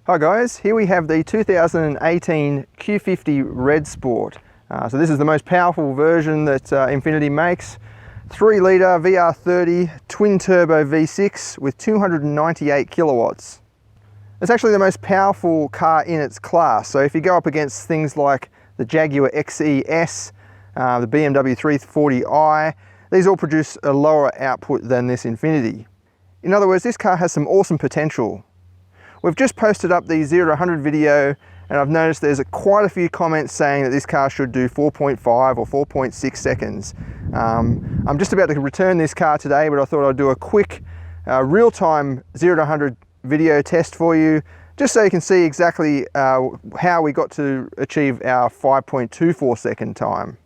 Hi guys, here we have the 2018 Q50 Red Sport. So this is the most powerful version that Infiniti makes. 3 litre VR30 twin turbo V6 with 298 kilowatts. It's actually the most powerful car in its class. So if you go up against things like the Jaguar XE-S, the BMW 340i, these all produce a lower output than this Infiniti. In other words, this car has some awesome potential. We've just posted up the 0 to 100 video, and I've noticed there's quite a few comments saying that this car should do 4.5 or 4.6 seconds. I'm just about to return this car today, but I thought I'd do a quick real-time 0 to 100 video test for you, just so you can see exactly how we got to achieve our 5.24 second time.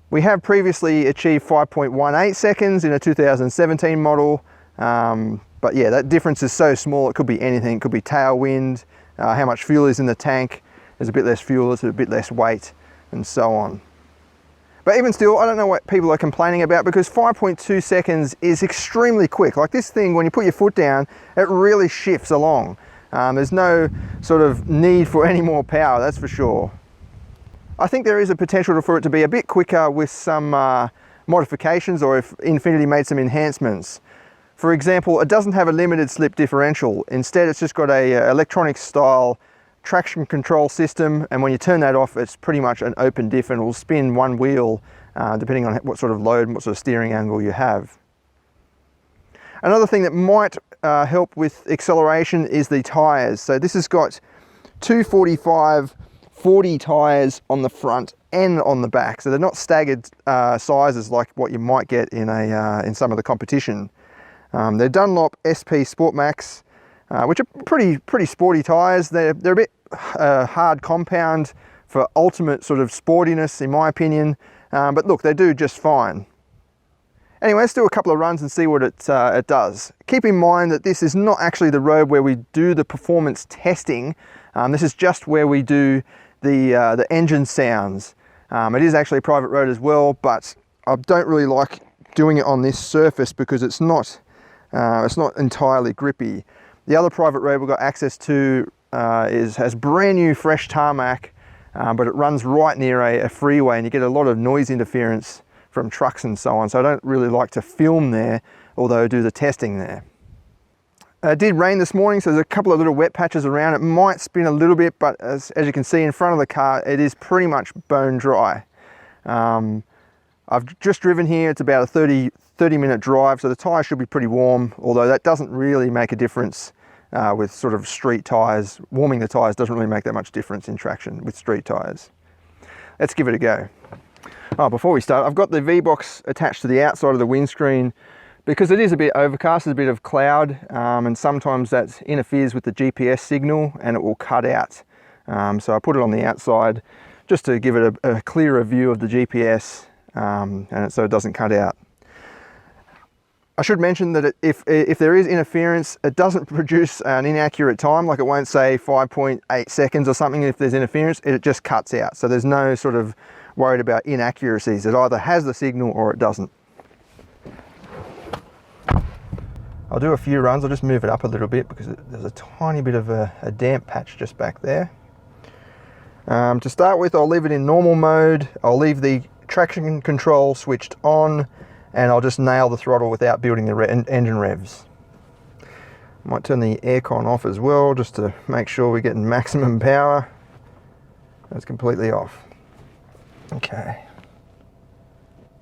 We have previously achieved 5.18 seconds in a 2017 model. But yeah, that difference is so small, it could be anything. It could be tailwind, how much fuel is in the tank, there's a bit less fuel, there's a bit less weight, and so on. But even still, I don't know what people are complaining about, because 5.2 seconds is extremely quick. Like this thing, when you put your foot down, it really shifts along. There's no sort of need for any more power, that's for sure. I think there is a potential for it to be a bit quicker with some modifications, or if Infiniti made some enhancements. For example, it doesn't have a limited slip differential. Instead, it's just got a electronic style traction control system, and when you turn that off, it's pretty much an open diff and it will spin one wheel depending on what sort of load and what sort of steering angle you have. Another thing that might help with acceleration is the tyres. So this has got 245/40 tyres on the front and on the back, so they're not staggered sizes like what you might get in some of the competition. They're Dunlop SP Sport Max, which are pretty sporty tyres. They're a bit hard compound for ultimate sort of sportiness, in my opinion. But look, they do just fine. Anyway, let's do a couple of runs and see what it does. Keep in mind that this is not actually the road where we do the performance testing. This is just where we do the engine sounds. It is actually a private road as well, but I don't really like doing it on this surface because it's not entirely grippy. The other private road we've got access to has brand new fresh tarmac, but it runs right near a freeway, and you get a lot of noise interference from trucks and so on. So I don't really like to film there, although I do the testing there. It did rain this morning, so there's a couple of little wet patches around. It might spin a little bit, but as you can see in front of the car, it is pretty much bone dry. I've just driven here. It's about a 30-minute drive, so the tyres should be pretty warm, although that doesn't really make a difference with sort of street tyres. Warming the tyres doesn't really make that much difference in traction with street tyres. Let's give it a go. Oh, before we start, I've got the V-Box attached to the outside of the windscreen because it is a bit overcast, there's a bit of cloud, and sometimes that interferes with the GPS signal and it will cut out. So I put it on the outside just to give it a clearer view of the GPS, so it doesn't cut out. I should mention that if there is interference, it doesn't produce an inaccurate time. Like it won't say 5.8 seconds or something. If there's interference, it just cuts out. So there's no sort of worried about inaccuracies. It either has the signal or it doesn't. I'll do a few runs. I'll just move it up a little bit because there's a tiny bit of a damp patch just back there. To start with, I'll leave it in normal mode. I'll leave the traction control switched on, and I'll just nail the throttle without building the engine revs. Might turn the aircon off as well, just to make sure we're getting maximum power. That's completely off. Okay.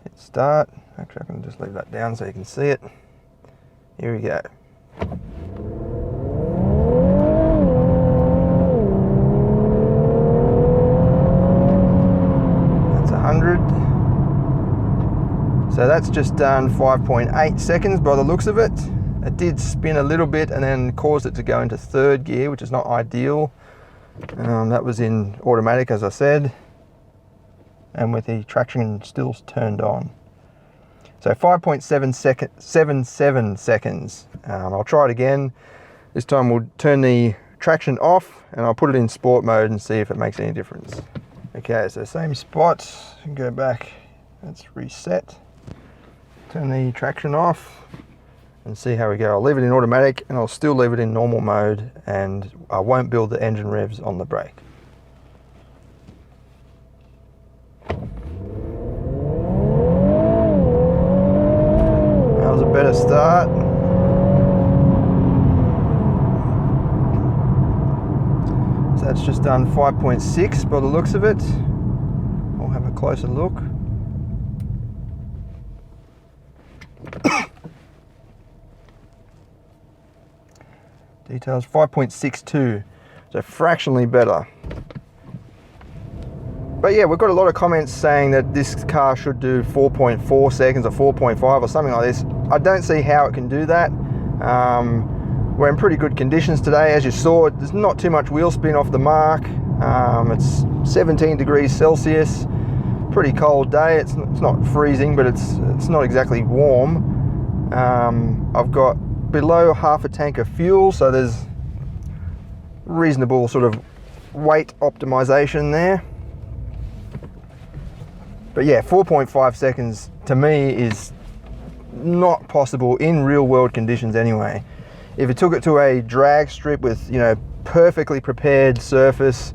Hit start. Actually, I can just leave that down so you can see it. Here we go. That's 100. So that's just done 5.8 seconds by the looks of it. It did spin a little bit and then caused it to go into third gear, which is not ideal. That was in automatic, as I said, and with the traction still turned on. So 5.77 seconds. I'll try it again. This time we'll turn the traction off and I'll put it in sport mode and see if it makes any difference. Okay, so same spot, go back, let's reset. Turn the traction off and see how we go. I'll leave it in automatic and I'll still leave it in normal mode, and I won't build the engine revs on the brake. That was a better start. So that's just done 5.6 by the looks of it. We'll have a closer look. Details 5.62, so fractionally better. But yeah, we've got a lot of comments saying that this car should do 4.4 seconds or 4.5 or something like this. I don't see how it can do that. We're in pretty good conditions today. As you saw, there's not too much wheel spin off the mark. It's 17 degrees Celsius, pretty cold day. It's not freezing, but it's not exactly warm. I've got below half a tank of fuel, so there's reasonable sort of weight optimization there. But yeah, 4.5 seconds to me is not possible in real world conditions anyway. If it took it to a drag strip with, you know, perfectly prepared surface,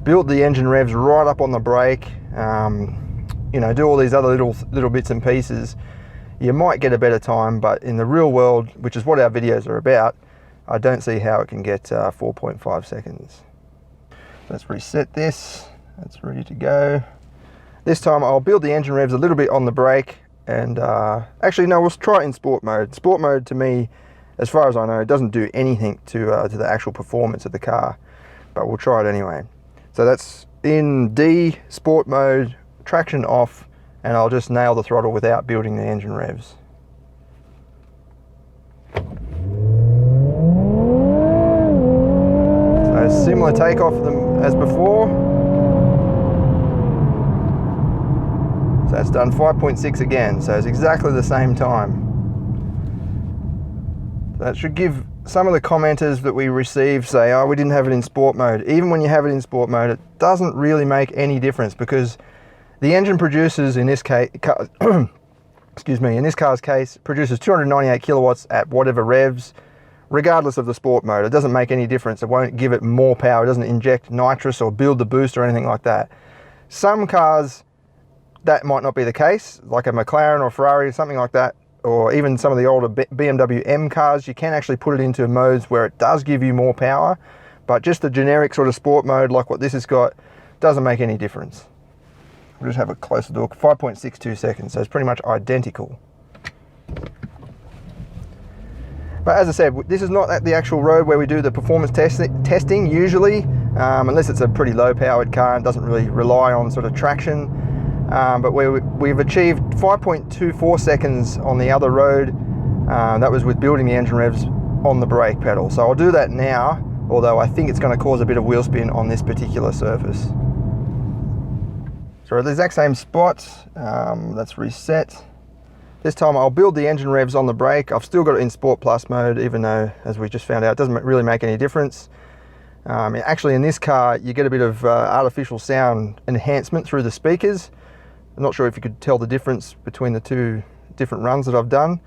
built the engine revs right up on the brake, you know, do all these other little bits and pieces, you might get a better time. But in the real world, which is what our videos are about, I don't see how it can get 4.5 seconds. Let's reset this. That's ready to go. This time I'll build the engine revs a little bit on the brake, and actually no, we'll try it in sport mode. Sport mode to me, as far as I know, doesn't do anything to the actual performance of the car, but we'll try it anyway. So that's in D, sport mode, traction off, and I'll just nail the throttle without building the engine revs. So similar takeoff as before. So that's done 5.6 again, so it's exactly the same time. That should give some of the commenters that we received say, oh, we didn't have it in sport mode. Even when you have it in sport mode, it doesn't really make any difference, because the engine produces, in this case, excuse me, in this car's case, produces 298 kilowatts at whatever revs, regardless of the sport mode. It doesn't make any difference. It won't give it more power. It doesn't inject nitrous or build the boost or anything like that. Some cars, that might not be the case, like a McLaren or Ferrari or something like that, or even some of the older BMW M cars, you can actually put it into modes where it does give you more power, but just the generic sort of sport mode like what this has got doesn't make any difference. We'll just have a closer look. 5.62 seconds, so it's pretty much identical. But as I said, this is not at the actual road where we do the performance testing usually, unless it's a pretty low powered car and doesn't really rely on sort of traction. But we've achieved 5.24 seconds on the other road. That was with building the engine revs on the brake pedal. So I'll do that now, although I think it's going to cause a bit of wheel spin on this particular surface. So at the exact same spot, let's reset. This time I'll build the engine revs on the brake. I've still got it in Sport Plus mode, even though, as we just found out, it doesn't really make any difference. Actually, in this car, you get a bit of artificial sound enhancement through the speakers. I'm not sure if you could tell the difference between the two different runs that I've done,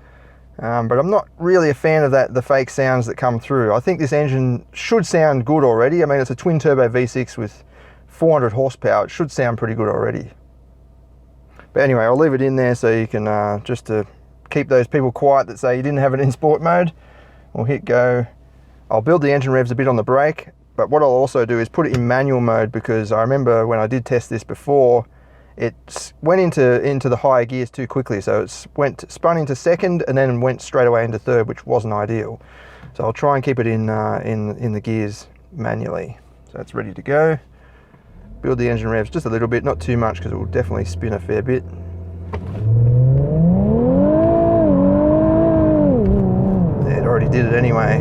but I'm not really a fan of the fake sounds that come through. I think this engine should sound good already. I mean, it's a twin turbo V6 with 400 horsepower. It should sound pretty good already. But anyway, I'll leave it in there so you can, just to keep those people quiet that say you didn't have it in sport mode. We'll hit go. I'll build the engine revs a bit on the brake, but what I'll also do is put it in manual mode, because I remember when I did test this before, it went into the higher gears too quickly. So it spun into second and then went straight away into third, which wasn't ideal. So I'll try and keep it in the gears manually. So it's ready to go. Build the engine revs just a little bit, not too much, because it will definitely spin a fair bit. Yeah, it already did it anyway.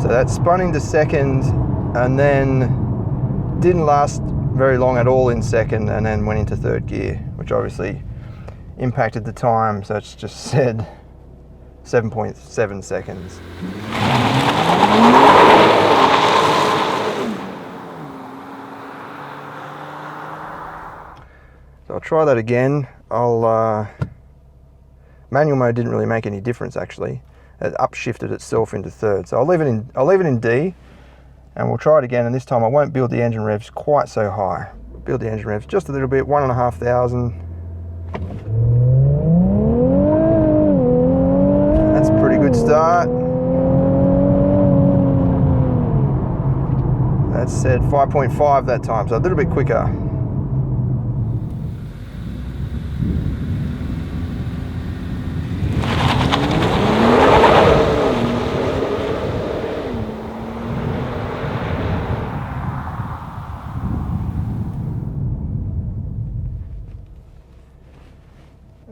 So that spun into second and then didn't last very long at all in second, and then went into third gear, which obviously impacted the time. So it's just said 7.7 seconds. So I'll try that again. I'll Manual mode didn't really make any difference actually. It upshifted itself into third. So I'll leave it in D, and we'll try it again, and this time I won't build the engine revs quite so high. Build the engine revs just a little bit, 1,500. That's a pretty good start. That said 5.5 that time, so a little bit quicker.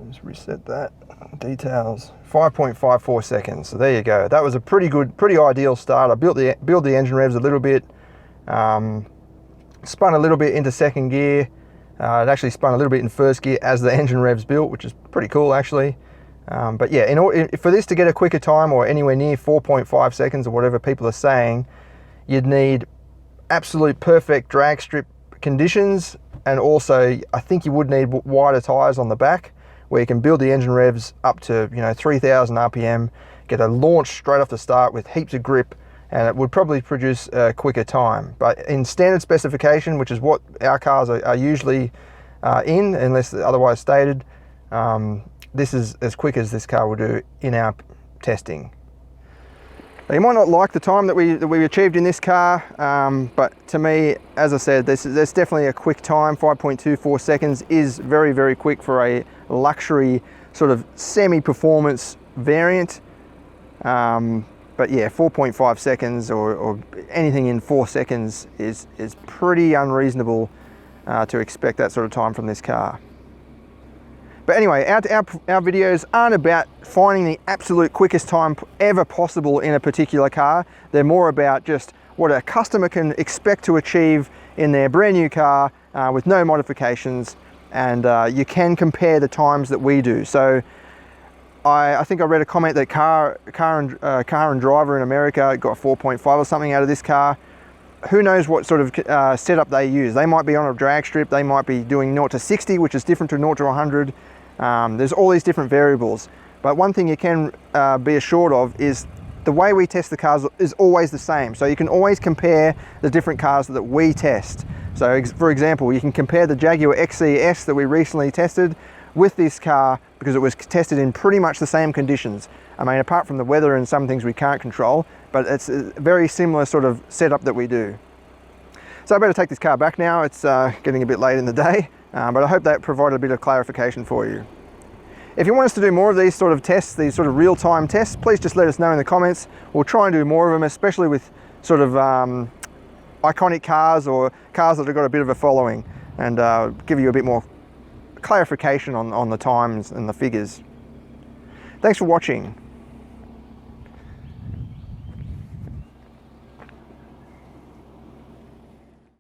Just reset that. Details. 5.54 seconds. So there you go. That was a pretty ideal start. I built the engine revs a little bit. Spun a little bit into second gear. It actually spun a little bit in first gear as the engine revs built, which is pretty cool actually. But yeah, for this to get a quicker time, or anywhere near 4.5 seconds or whatever people are saying, you'd need absolute perfect drag strip conditions, and also I think you would need wider tires on the back, where you can build the engine revs up to 3,000 RPM, get a launch straight off the start with heaps of grip, and it would probably produce a quicker time. But in standard specification, which is what our cars are usually in, unless otherwise stated, this is as quick as this car will do in our testing. Now, you might not like the time that we achieved in this car, but to me, as I said, there's definitely a quick time. 5.24 seconds is very, very quick for a luxury sort of semi-performance variant. But yeah, 4.5 seconds or anything in 4 seconds is pretty unreasonable to expect that sort of time from this car. But anyway, our videos aren't about finding the absolute quickest time ever possible in a particular car. They're more about just what a customer can expect to achieve in their brand new car with no modifications, and you can compare the times that we do. So I think I read a comment that car and driver in America got 4.5 or something out of this car. Who knows what sort of setup they use? They might be on a drag strip, they might be doing 0 to 60, which is different to 0 to 100. There's all these different variables. But one thing you can be assured of is the way we test the cars is always the same. So you can always compare the different cars that we test. So for example, you can compare the Jaguar XE-S that we recently tested with this car, because it was tested in pretty much the same conditions. I mean, apart from the weather and some things we can't control, but it's a very similar sort of setup that we do. So I better take this car back now. It's getting a bit late in the day, but I hope that provided a bit of clarification for you. If you want us to do more of these sort of tests, these sort of real-time tests, please just let us know in the comments. We'll try and do more of them, especially with sort of iconic cars or cars that have got a bit of a following, and give you a bit more clarification on the times and the figures. Thanks for watching.